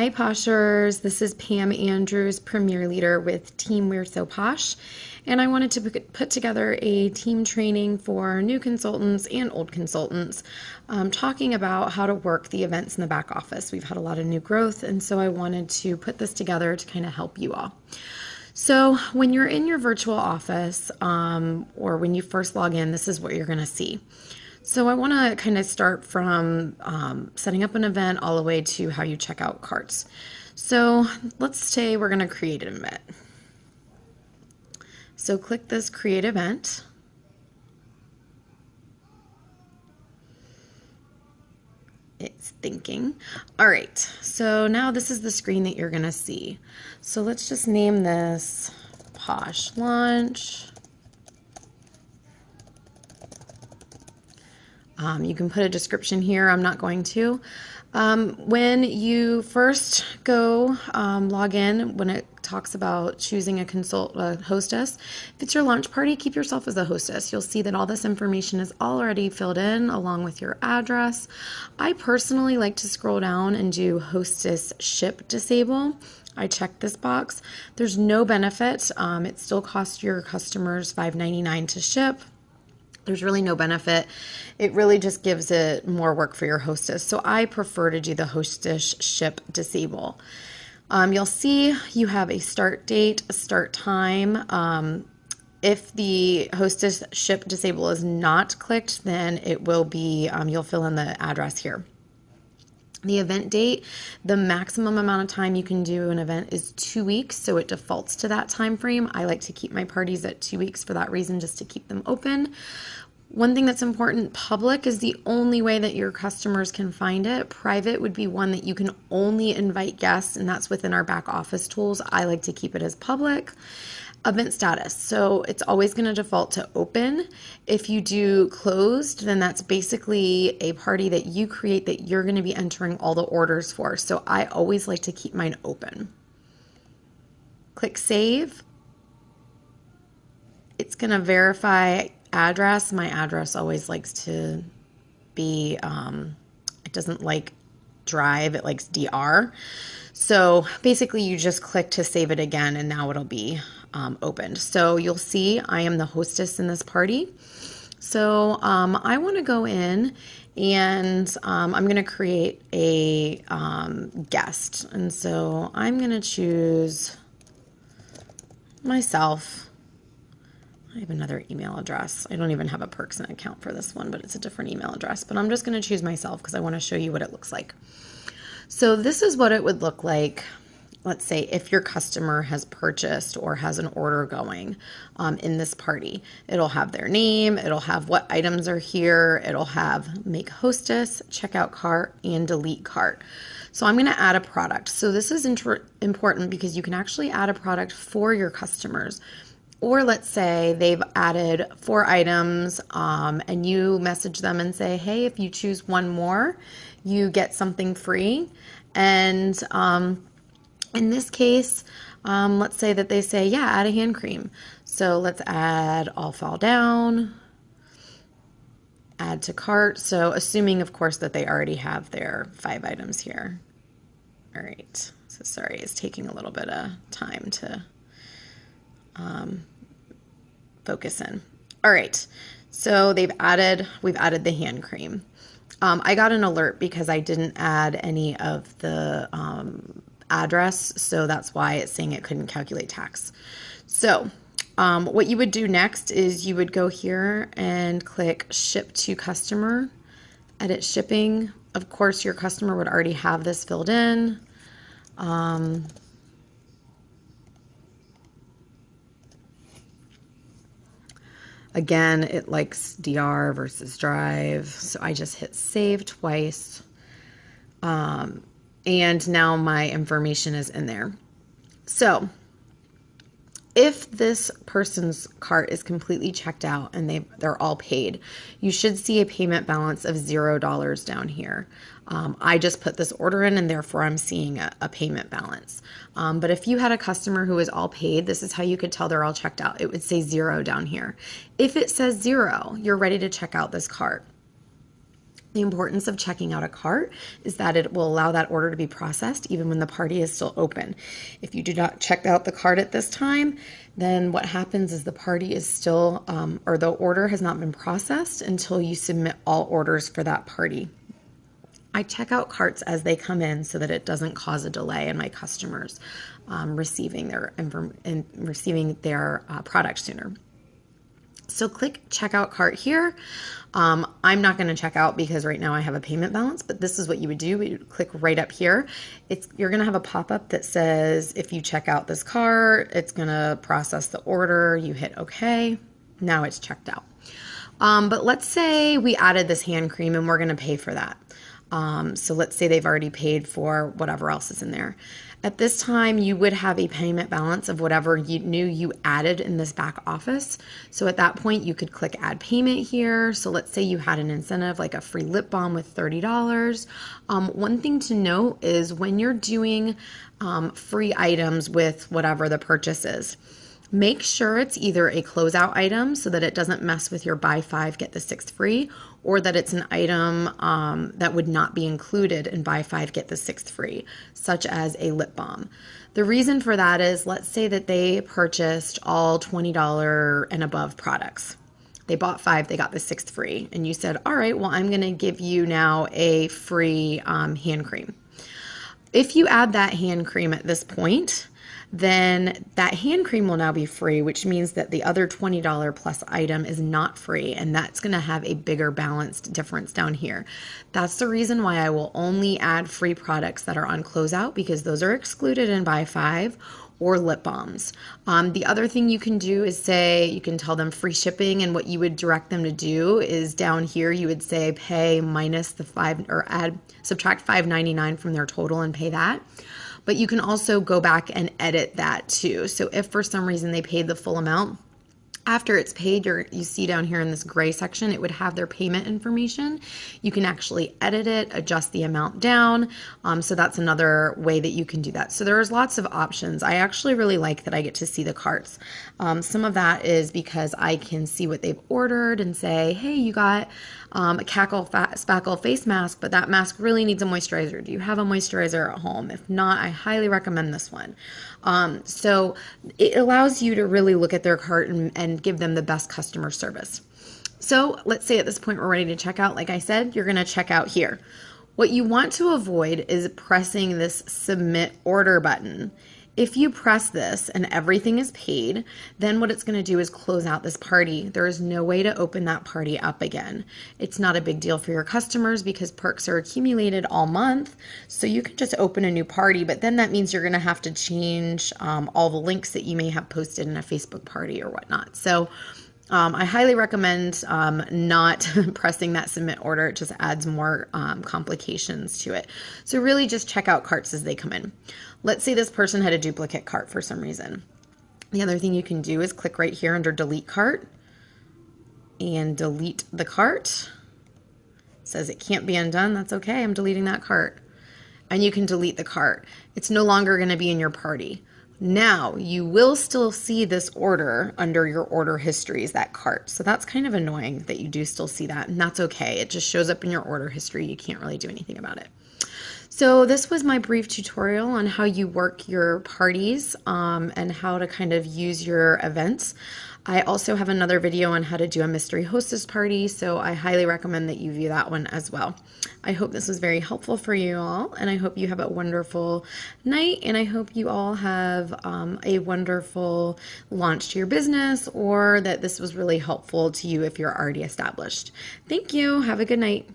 Hi, Poshers. This is Pam Andrews, Premier Leader with Team We're So Posh, and I wanted to put together a team training for new consultants and old consultants, talking about how to work the events in the back office. We've had a lot of new growth, and so I wanted to put this together to kind of help you all. So when you're in your virtual office, or when you first log in, this is what you're going to see. So I want to kind of start from setting up an event all the way to how you check out carts. So let's say we're going to create an event. So click this create event. It's thinking. All right, so now this is the screen that you're going to see. So let's just name this Posh Lunch. You can put a description here. I'm not going to. When you first go log in, when it talks about choosing a hostess, if it's your launch party, keep yourself as a hostess. You'll see that all this information is already filled in along with your address. I personally like to scroll down and do hostess ship disable. I checked this box. There's no benefit. It still costs your customers $5.99 to ship. There's really no benefit. It really just gives it more work for your hostess. So I prefer to do the hostess ship disable. You'll see you have a start date, a start time. If the hostess ship disable is not clicked, then it will be, you'll fill in the address here. The event date, the maximum amount of time you can do an event is 2 weeks, so it defaults to that time frame. I like to keep my parties at 2 weeks for that reason, just to keep them open. One thing that's important, public is the only way that your customers can find it. Private would be one that you can only invite guests, and that's within our back office tools. I like to keep it as public. Event status, so it's always going to default to open. If you do closed, then that's basically a party that you create that you're going to be entering all the orders for. So I always like to keep mine open. Click save. It's going to verify address. My address always likes to be, it doesn't like drive, it likes DR. So basically you just click to save it again, and now it'll be opened. So you'll see I am the hostess in this party. So I want to go in and I'm going to create a guest. And so I'm going to choose myself. I have another email address. I don't even have a Perksin account for this one, but it's a different email address. But I'm just going to choose myself because I want to show you what it looks like. So this is what it would look like, let's say, if your customer has purchased or has an order going in this party. It'll have their name, it'll have what items are here, it'll have make hostess, checkout cart, and delete cart. So I'm going to add a product. So this is important because you can actually add a product for your customers. Or let's say they've added 4 items and you message them and say, hey, if you choose one more, you get something free. And in this case, let's say that they say, yeah, add a hand cream. So let's add all fall down, add to cart. So assuming, of course, that they already have their 5 items here. All right. So sorry, it's taking a little bit of time to focus in. All right. So we've added the hand cream. I got an alert because I didn't add any of the address, so that's why it's saying it couldn't calculate tax. So what you would do next is you would go here and click ship to customer, edit shipping. Of course, your customer would already have this filled in. Again, it likes DR versus drive, so I just hit save twice. And now my information is in there. So if this person's cart is completely checked out and they're all paid, you should see a payment balance of $0 down here. I just put this order in and therefore I'm seeing a payment balance. But if you had a customer who is all paid, this is how you could tell they're all checked out. It would say 0 down here. If it says 0, you're ready to check out this cart. The importance of checking out a cart is that it will allow that order to be processed even when the party is still open. If you do not check out the cart at this time, then what happens is the party is still, or the order has not been processed until you submit all orders for that party. I check out carts as they come in so that it doesn't cause a delay in my customers receiving their product sooner. So click checkout cart here. I'm not going to check out because right now I have a payment balance, but this is what you would do. You would click right up here. You're going to have a pop-up that says if you check out this cart, it's going to process the order. You hit OK. Now it's checked out. But let's say we added this hand cream and we're going to pay for that. So let's say they've already paid for whatever else is in there. At this time, you would have a payment balance of whatever you knew you added in this back office. So at that point, you could click add payment here. So let's say you had an incentive like a free lip balm with $30. One thing to note is when you're doing free items with whatever the purchase is, make sure it's either a closeout item so that it doesn't mess with your buy 5, get the 6th free, or that it's an item that would not be included in buy 5, get the 6th free, such as a lip balm. The reason for that is, let's say that they purchased all $20 and above products. They bought 5, they got the 6th free, and you said, all right, well, I'm going to give you now a free hand cream. If you add that hand cream at this point, then that hand cream will now be free, which means that the other $20 plus item is not free, and that's going to have a bigger balanced difference down here. That's the reason why I will only add free products that are on closeout, because those are excluded in buy 5, or lip balms. The other thing you can do is say, you can tell them free shipping, and what you would direct them to do is down here, you would say pay minus the 5, or subtract $5.99 from their total and pay that. But you can also go back and edit that too. So if for some reason they paid the full amount, after it's paid, you see down here in this gray section, it would have their payment information. You can actually edit it, adjust the amount down. So that's another way that you can do that. So there's lots of options. I actually really like that I get to see the carts. Some of that is because I can see what they've ordered and say, hey, you got a Cackle Spackle face mask, but that mask really needs a moisturizer. Do you have a moisturizer at home? If not, I highly recommend this one. So it allows you to really look at their cart and give them the best customer service. So let's say at this point we're ready to check out. Like I said, you're going to check out here. What you want to avoid is pressing this submit order button. If you press this and everything is paid, then what it's going to do is close out this party. There is no way to open that party up again. It's not a big deal for your customers because perks are accumulated all month. So you can just open a new party, but then that means you're going to have to change all the links that you may have posted in a Facebook party or whatnot. So I highly recommend not pressing that submit order. It just adds more complications to it. So really just check out carts as they come in. Let's say this person had a duplicate cart for some reason. The other thing you can do is click right here under delete cart and delete the cart. It says it can't be undone. That's okay. I'm deleting that cart. And you can delete the cart. It's no longer going to be in your party. Now, you will still see this order under your order histories, that cart. So that's kind of annoying that you do still see that, and that's okay. It just shows up in your order history. You can't really do anything about it. So this was my brief tutorial on how you work your parties and how to kind of use your events. I also have another video on how to do a mystery hostess party, so I highly recommend that you view that one as well. I hope this was very helpful for you all, and I hope you have a wonderful night, and I hope you all have a wonderful launch to your business, or that this was really helpful to you if you're already established. Thank you. Have a good night.